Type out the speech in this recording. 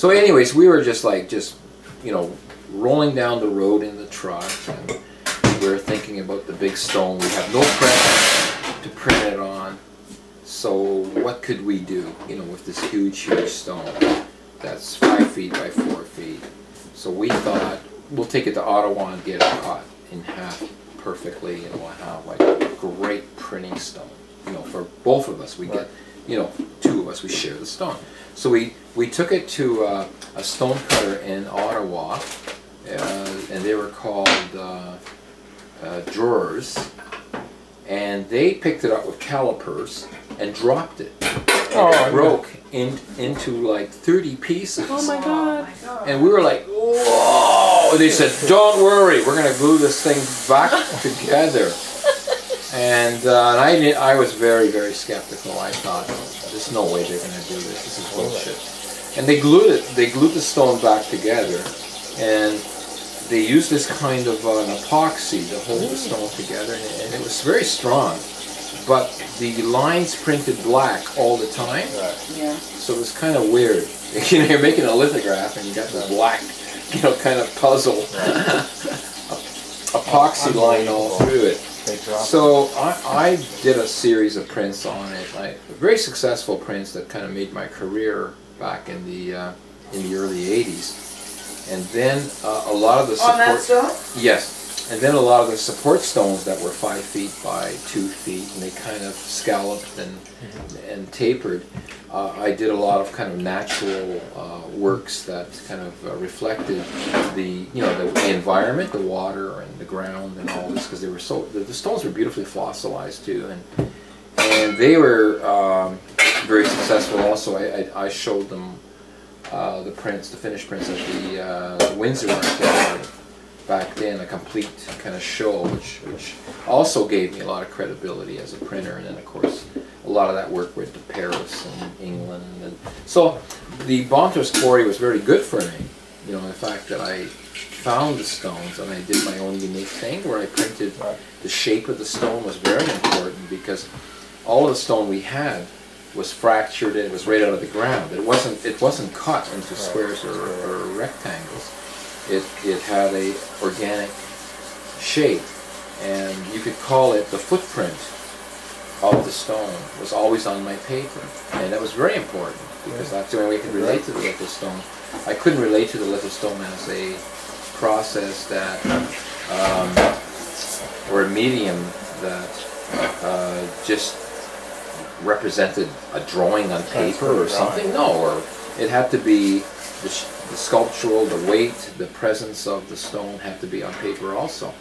So anyways, we were just you know, rolling down the road in the truck, and we were thinking about the big stone. We have no press to print it on, so what could we do, you know, with this huge stone that's 5 feet by 4 feet? So we thought, we'll take it to Ottawa and get it cut in half perfectly, and we'll have like a great printing stone. You know, for both of us, we get, you know, 2 of us, we share the stone. So we took it to a stone cutter in Ottawa, and they were called drawers, and they picked it up with calipers and dropped it. And it broke into like 30 pieces. Oh my God. And we were like, whoa! They said, don't worry, we're going to glue this thing back together. And I was very, very skeptical. I thought, there's no way they're going to do this. This is bullshit. And they glued it. They glued the stone back together, and they used this kind of an epoxy to hold the stone together, and it was very strong. But the lines printed black all the time. Yeah. So it was kind of weird. You know, you're making a lithograph, and you got the black, you know, kind of puzzle epoxy line all through it. So I did a series of prints on it, like very successful prints that kind of made my career back in the early '80s. And then a lot of the support, on that stuff? Yes, and then a lot of the support stones that were 5 feet by 2 feet, and they kind of scalloped and tapered. I did a lot of kind of natural works that kind of reflected the, you know, the environment, the water and the ground and all this, because they were so, the stones were beautifully fossilized too, and they were very successful also. I showed them the prints, the finished prints at the Windsor Art Gallery back then, a complete kind of show, which also gave me a lot of credibility as a printer. And then of course a lot of that work went to Paris and England, and so the Bonter's quarry was very good for me. You know, the fact that I found the stones and I did my own unique thing where I printed the shape of the stone was very important, because all of the stone we had was fractured and it was right out of the ground. It wasn't cut into squares or rectangles. It had a organic shape, and you could call it the footprint of the stone was always on my paper, and that was very important, because that's the only way I could relate to the lithostone. I couldn't relate to the lithostone as a process that, or a medium that just represented a drawing on paper or something. No, or it had to be the sculptural, the weight, the presence of the stone had to be on paper also.